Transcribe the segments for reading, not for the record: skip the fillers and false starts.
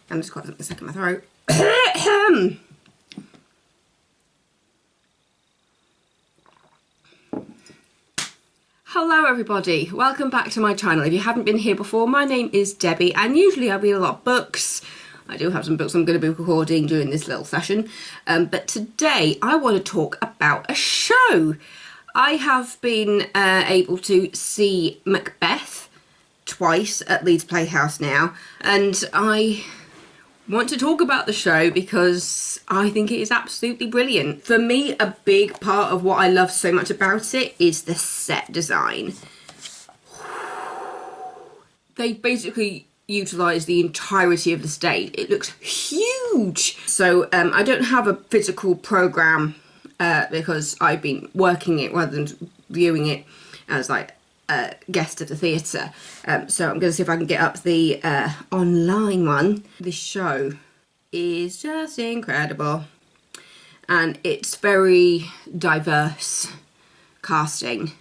And just got something stuck in my throat. Hello everybody, welcome back to my channel. If you haven't been here before, my name is Debbie and usually I read a lot of books. I do have some books I'm going to be recording during this little session, but today I want to talk about a show. I have been able to see Macbeth twice at Leeds Playhouse now, and I want to talk about the show because I think it is absolutely brilliant. For me, a big part of what I love so much about it is the set design. They basically utilise the entirety of the stage. It looks huge. So I don't have a physical programme because I've been working it rather than viewing it as like a guest of the theatre. So I'm going to see if I can get up the online one. This show is just incredible and it's very diverse casting.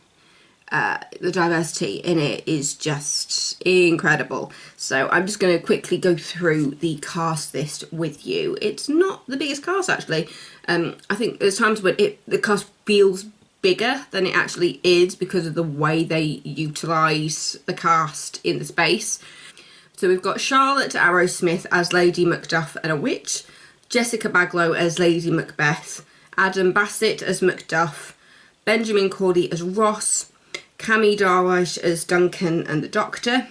The diversity in it is just incredible. So I'm just going to quickly go through the cast list with you. It's not the biggest cast actually. I think there's times when the cast feels bigger than it actually is because of the way they utilise the cast in the space. So we've got Charlotte Arrowsmith as Lady Macduff and a witch, Jessica Baglow as Lady Macbeth, Adam Bassett as Macduff, Benjamin Cordy as Ross, Cami Darwish as Duncan and the Doctor,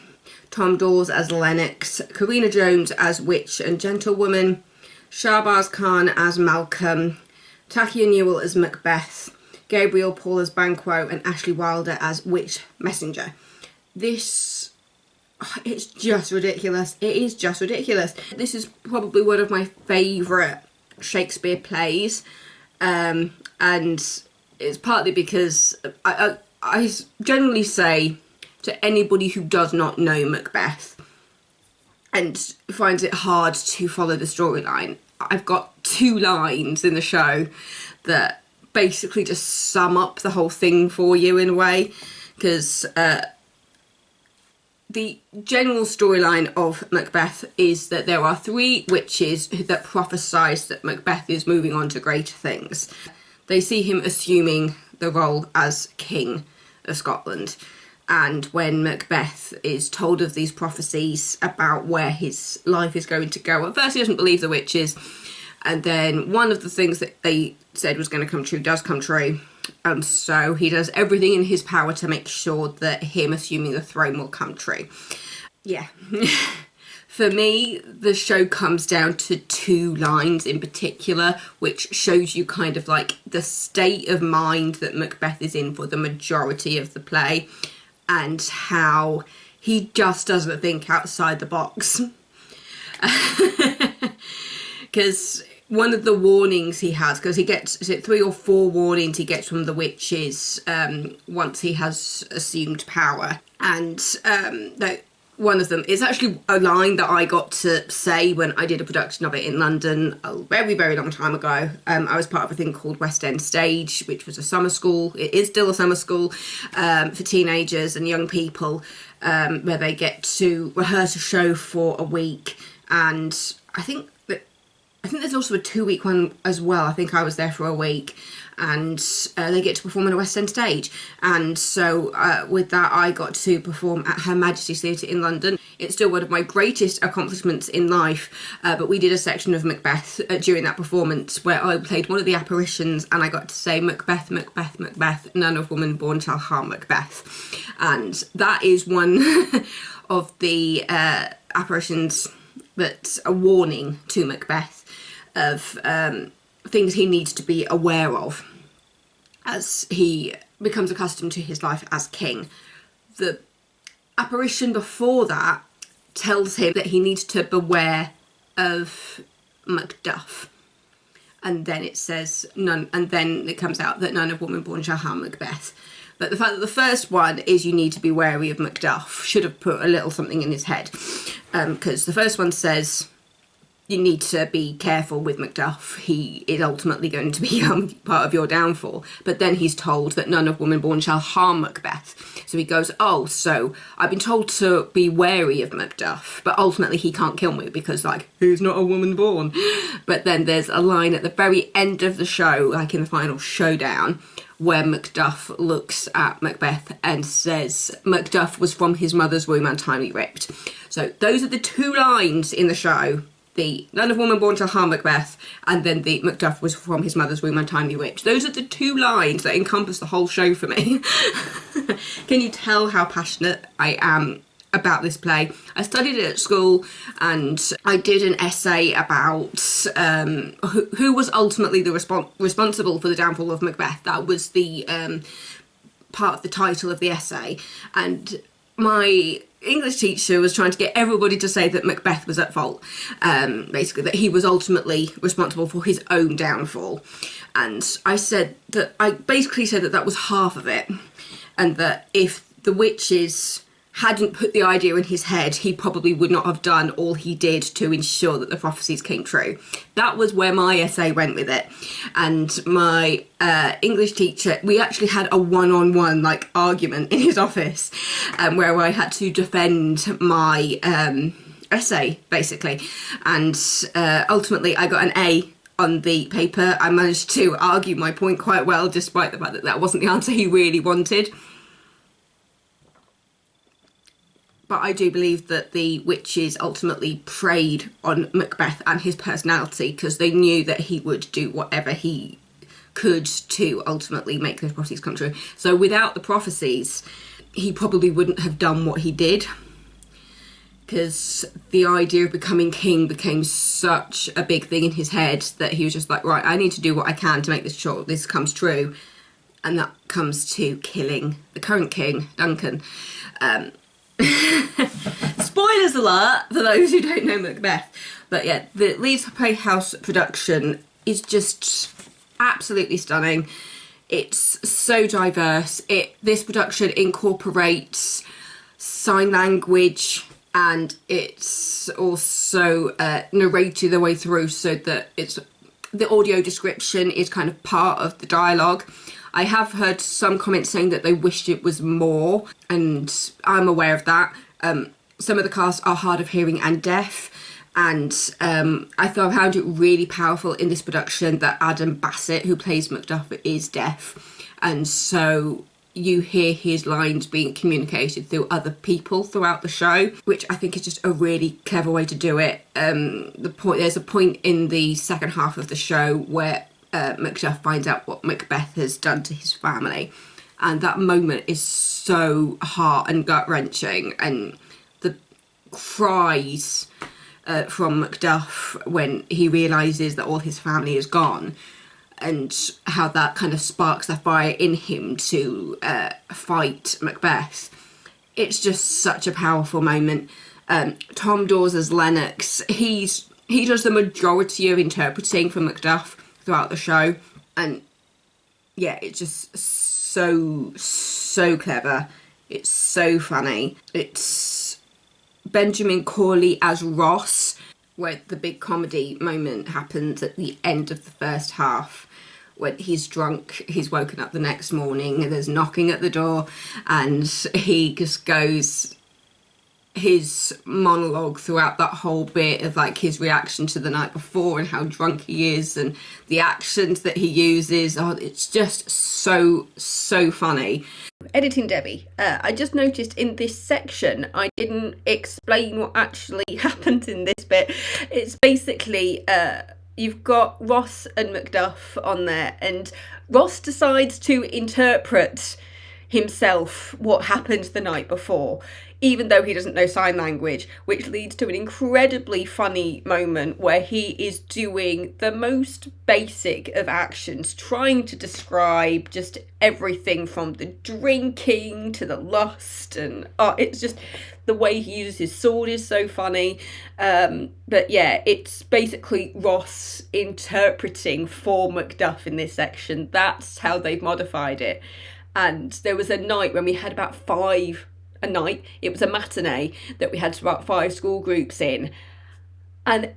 Tom Dawes as Lennox, Karina Jones as Witch and Gentlewoman, Shahbaz Khan as Malcolm, Takia Newell as Macbeth, Gabriel Paul as Banquo and Ashley Wilder as Witch Messenger. It's just ridiculous. It is just ridiculous. This is probably one of my favourite Shakespeare plays, and it's partly because I generally say to anybody who does not know Macbeth and finds it hard to follow the storyline, I've got two lines in the show that basically just sum up the whole thing for you in a way, because the general storyline of Macbeth is that there are three witches that prophesise that Macbeth is moving on to greater things. They see him assuming the role as King of Scotland, and when Macbeth is told of these prophecies about where his life is going to go, at first he doesn't believe the witches, and then one of the things that they said was going to come true does come true. So he does everything in his power to make sure that him assuming the throne will come true. Yeah. For me, the show comes down to two lines in particular, which shows you kind of like the state of mind that Macbeth is in for the majority of the play and how he just doesn't think outside the box. Because one of the warnings he has, because he gets, is it 3 or 4 warnings he gets from the witches once he has assumed power, and one of them is actually a line that I got to say when I did a production of it in London a very, very long time ago. I was part of a thing called West End Stage, which was a summer school. It is still a summer school for teenagers and young people, where they get to rehearse a show for a week, and I think there's also a 2-week one as well. I think I was there for a week, and they get to perform on a West End stage. And so with that, I got to perform at Her Majesty's Theatre in London. It's still one of my greatest accomplishments in life, but we did a section of Macbeth during that performance where I played one of the apparitions, and I got to say, Macbeth, Macbeth, Macbeth, none of woman born shall harm Macbeth. And that is one of the apparitions that's a warning to Macbeth of things he needs to be aware of as he becomes accustomed to his life as king. The apparition before that tells him that he needs to beware of Macduff, and then it says none, and then it comes out that none of woman born shall harm Macbeth. But the fact that the first one is you need to be wary of Macduff should have put a little something in his head, because the first one says you need to be careful with Macduff. He is ultimately going to become part of your downfall. But then he's told that none of woman born shall harm Macbeth. So he goes, oh, so I've been told to be wary of Macduff, but ultimately he can't kill me because, like, he's not a woman born. But then there's a line at the very end of the show, like in the final showdown, where Macduff looks at Macbeth and says, Macduff was from his mother's womb untimely ripped. So those are the two lines in the show. The none of woman born shall harm Macbeth, and then the Macduff was from his mother's womb untimely ripped. Those are the two lines that encompass the whole show for me. Can you tell how passionate I am about this play? I studied it at school, and I did an essay about who was ultimately the responsible for the downfall of Macbeth. That was the part of the title of the essay, and my English teacher was trying to get everybody to say that Macbeth was at fault, basically that he was ultimately responsible for his own downfall. And I basically said that that was half of it, and that if the witches hadn't put the idea in his head, he probably would not have done all he did to ensure that the prophecies came true. That was where my essay went with it. And my English teacher, we actually had a one-on-one like argument in his office, where I had to defend my essay, basically. And ultimately I got an A on the paper. I managed to argue my point quite well, despite the fact that that wasn't the answer he really wanted. But I do believe that the witches ultimately preyed on Macbeth and his personality because they knew that he would do whatever he could to ultimately make those prophecies come true. So without the prophecies, he probably wouldn't have done what he did, because the idea of becoming king became such a big thing in his head that he was just like, right, I need to do what I can to make this sure this comes true. And that comes to killing the current king, Duncan. Spoilers alert for those who don't know Macbeth. But yeah, the Leeds Playhouse production is just absolutely stunning. It's so diverse. This production incorporates sign language, and it's also narrated the way through, so that the audio description is kind of part of the dialogue. I have heard some comments saying that they wished it was more, and I'm aware of that. Some of the cast are hard of hearing and deaf, and I found it really powerful in this production that Adam Bassett, who plays Macduff, is deaf, and so you hear his lines being communicated through other people throughout the show, which I think is just a really clever way to do it. There's a point in the second half of the show where Macduff finds out what Macbeth has done to his family, and that moment is so heart and gut wrenching, and the cries from Macduff when he realises that all his family is gone, and how that kind of sparks the fire in him to fight Macbeth. It's just such a powerful moment. Tom Dawes as Lennox, he does the majority of interpreting for Macduff throughout the show, and yeah, it's just so clever. It's so funny. It's Benjamin Corley as Ross, where the big comedy moment happens at the end of the first half, when he's drunk, he's woken up the next morning and there's knocking at the door, and he just goes, his monologue throughout that whole bit of like his reaction to the night before and how drunk he is and the actions that he uses. Oh, it's just so funny. Editing Debbie, I just noticed in this section I didn't explain what actually happened in this bit. It's basically you've got Ross and Macduff on there, and Ross decides to interpret himself what happened the night before, even though he doesn't know sign language, which leads to an incredibly funny moment where he is doing the most basic of actions, trying to describe just everything from the drinking to the lust, and it's just the way he uses his sword is so funny. But yeah, it's basically Ross interpreting for Macduff in this section. That's how they've modified it. And there was a night when we had about it was a matinee that we had about 5 school groups in, and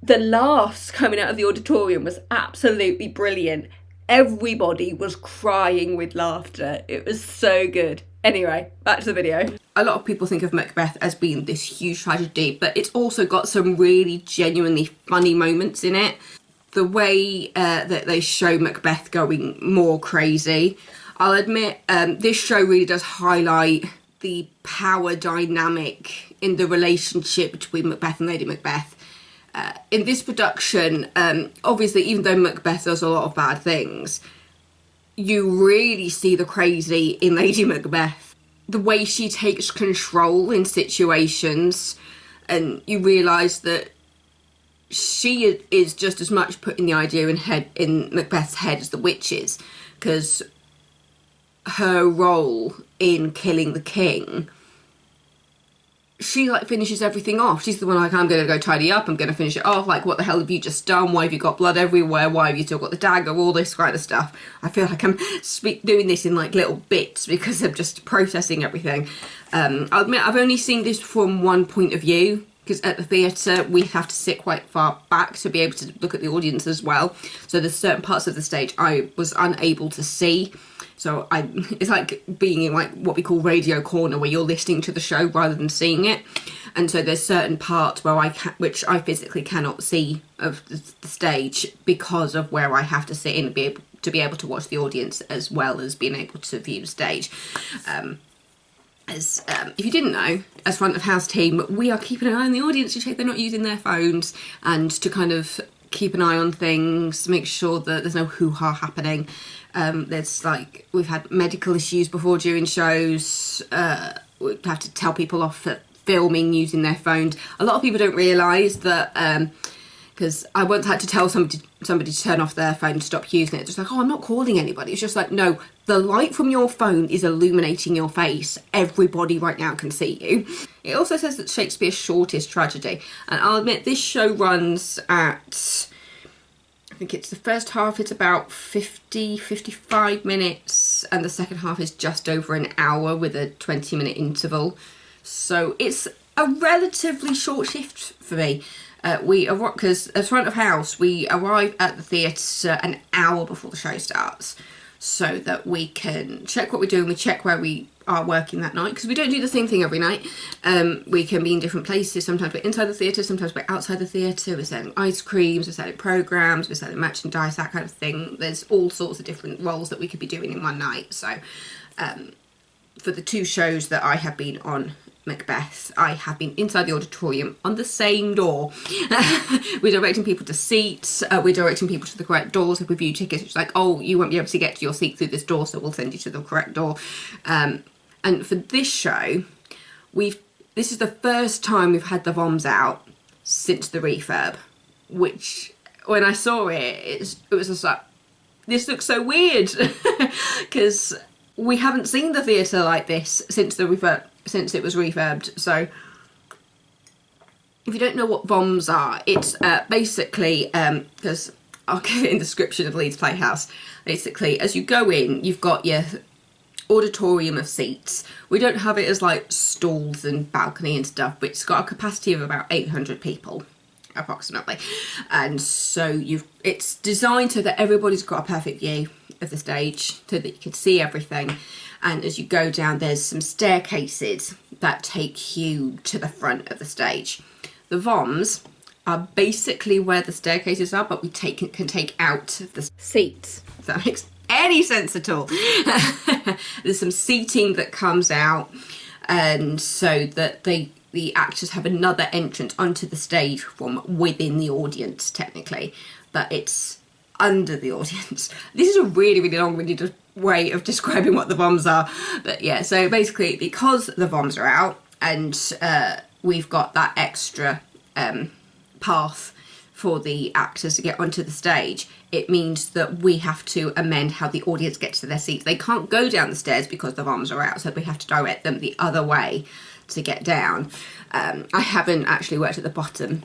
The laughs coming out of the auditorium was absolutely brilliant. Everybody was crying with laughter. It was so good. Anyway, back to the video. A lot of people think of Macbeth as being this huge tragedy, but it's also got some really genuinely funny moments in it. The way that they show Macbeth going more crazy, I'll admit, this show really does highlight the power dynamic in the relationship between Macbeth and Lady Macbeth. In this production, obviously, even though Macbeth does a lot of bad things, you really see the crazy in Lady Macbeth. The way she takes control in situations, and you realise that she is just as much putting the idea in Macbeth's head as the witch is, because her role in killing the king, she like finishes everything off. She's the one like, I'm going to go tidy up, I'm going to finish it off, like what the hell have you just done, why have you got blood everywhere, why have you still got the dagger, all this kind of stuff. I feel like I'm doing this in like little bits because I'm just processing everything. I'll admit I've only seen this from one point of view, because at the theatre we have to sit quite far back to be able to look at the audience as well, so there's certain parts of the stage I was unable to see. So it's like being in like what we call radio corner, where you're listening to the show rather than seeing it. And so there's certain parts where which I physically cannot see of the stage because of where I have to sit in and be able to watch the audience as well as being able to view the stage. If you didn't know, as front of house team, we are keeping an eye on the audience to check they're not using their phones and to kind of keep an eye on things, make sure that there's no hoo-ha happening. There's like, we've had medical issues before during shows. We have to tell people off for filming using their phones. A lot of people don't realise that, because I once had to tell somebody to turn off their phone, stop using it. Just like, oh, I'm not calling anybody. It's just like, no, the light from your phone is illuminating your face. Everybody right now can see you. It also says that Shakespeare's shortest tragedy. And I'll admit, this show runs at, I think it's the first half, it's about 55 minutes, and the second half is just over an hour with a 20-minute interval. So it's a relatively short shift for me. Because as front of house, we arrive at the theatre an hour before the show starts, so that we can check what we're doing, we check where we are working that night, because we don't do the same thing every night. We can be in different places. Sometimes we're inside the theatre, sometimes we're outside the theatre, we're selling ice creams, we're selling programmes, we're selling merchandise, that kind of thing. There's all sorts of different roles that we could be doing in one night. So for the two shows that I have been on Macbeth, I have been inside the auditorium on the same door. We're directing people to seats, we're directing people to the correct doors. If we view tickets, it's like, oh, you won't be able to get to your seat through this door, so we'll send you to the correct door. And for this show, this is the first time we've had the VOMs out since the refurb, which when I saw it, it was just like, this looks so weird, because we haven't seen the theatre like this since it was refurbed. So if you don't know what VOMs are, it's basically, because I'll give it in the description of Leeds Playhouse, basically as you go in, you've got your auditorium of seats. We don't have it as like stalls and balcony and stuff, but it's got a capacity of about 800 people approximately, and so it's designed so that everybody's got a perfect view of the stage, so that you can see everything. And as you go down, there's some staircases that take you to the front of the stage. The VOMs are basically where the staircases are, but we can take out the seats, if that makes any sense at all. There's some seating that comes out, and so that the actors have another entrance onto the stage from within the audience, technically, but it's under the audience. This is a really, really long-winded way of describing what the VOMs are, but yeah, so basically because the VOMs are out and we've got that extra path for the actors to get onto the stage, it means that we have to amend how the audience gets to their seats. They can't go down the stairs because the VOMs are out, so we have to direct them the other way to get down. I haven't actually worked at the bottom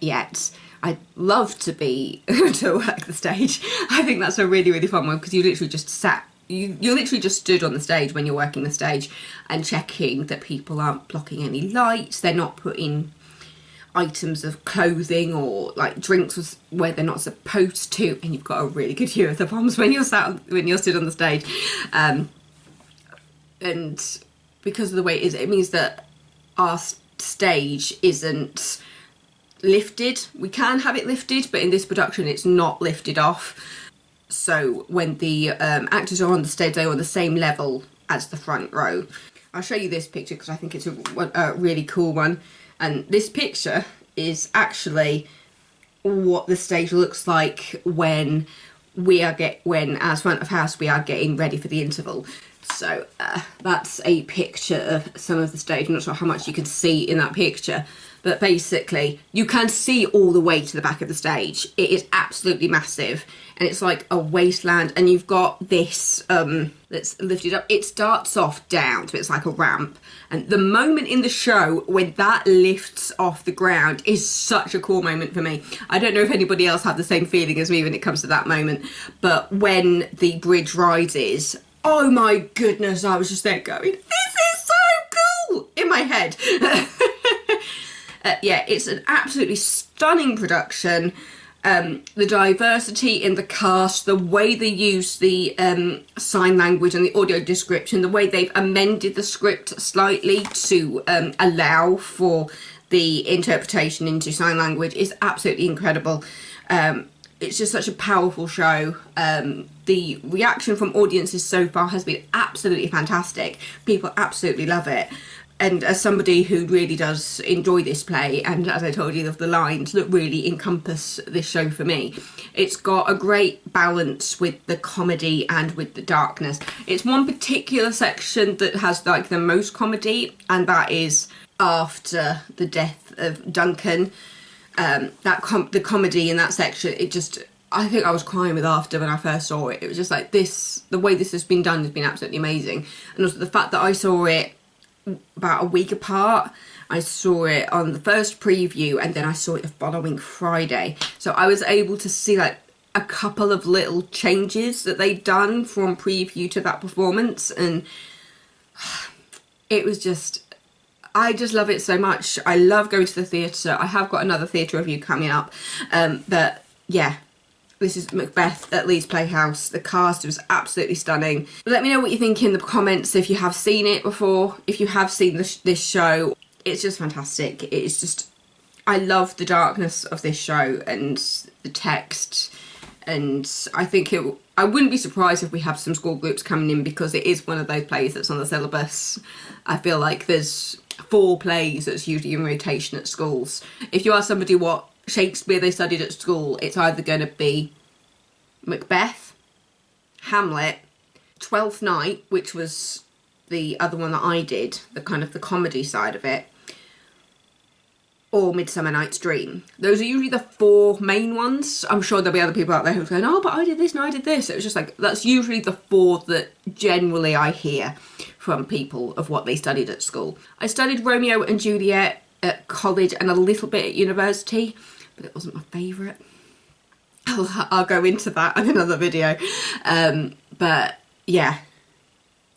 yet. I'd love to work the stage. I think that's a really, really fun one, because you literally just you're literally just stood on the stage when you're working the stage and checking that people aren't blocking any lights, they're not putting items of clothing or like drinks was where they're not supposed to, and you've got a really good view of the bombs when you're stood on the stage. And because of the way it is, it means that our stage isn't lifted. We can have it lifted, but in this production it's not lifted off. So when the actors are on the stage, they're on the same level as the front row. I'll show you this picture because I think it's a really cool one. And this picture is actually what the stage looks like when as front of house we are getting ready for the interval. So that's a picture of some of the stage. I'm not sure how much you can see in that picture, but basically you can see all the way to the back of the stage. It is absolutely massive, and it's like a wasteland, and you've got this that's lifted up. It starts off down, so it's like a ramp, and the moment in the show when that lifts off the ground is such a cool moment for me. I don't know if anybody else had the same feeling as me when it comes to that moment, but when the bridge rises, oh my goodness, I was just there going, this is so cool, in my head. Yeah, it's an absolutely stunning production. The diversity in the cast, the way they use the sign language and the audio description, the way they've amended the script slightly to allow for the interpretation into sign language is absolutely incredible. It's just such a powerful show. The reaction from audiences so far has been absolutely fantastic. People absolutely love it. And as somebody who really does enjoy this play, and as I told you, the lines that really encompass this show for me, it's got a great balance with the comedy and with the darkness. It's one particular section that has like the most comedy, and that is after the death of Duncan. The comedy in that section, I think I was crying with laughter when I first saw it. It was just like this, the way this has been done has been absolutely amazing. And also the fact that I saw it about a week apart. I saw it on the first preview, and then I saw it the following Friday. So I was able to see like a couple of little changes that they'd done from preview to that performance, and it was just, I just love it so much. I love going to the theatre. I have got another theatre review coming up, but yeah, this is Macbeth at Leeds Playhouse. The cast was absolutely stunning. Let me know what you think in the comments if you have seen it before, if you have seen this show. It's just fantastic. It's just, I love the darkness of this show and the text, and I think I wouldn't be surprised if we have some school groups coming in, because it is one of those plays that's on the syllabus. I feel like there's 4 plays that's usually in rotation at schools. If you ask somebody what Shakespeare they studied at school, it's either going to be Macbeth, Hamlet, Twelfth Night, which was the other one that I did, the kind of the comedy side of it, or Midsummer Night's Dream. Those are usually the 4 main ones. I'm sure there'll be other people out there who's going, oh, but I did this and I did this. It was just like, that's usually the 4 that generally I hear from people of what they studied at school. I studied Romeo and Juliet at college and a little bit at university, but it wasn't my favourite. I'll go into that in another video. But yeah,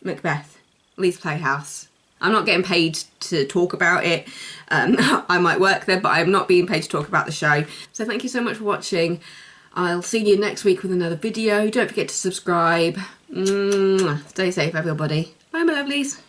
Macbeth, Leeds Playhouse. I'm not getting paid to talk about it. I might work there, but I'm not being paid to talk about the show. So thank you so much for watching. I'll see you next week with another video. Don't forget to subscribe. Stay safe, everybody. Bye, my lovelies.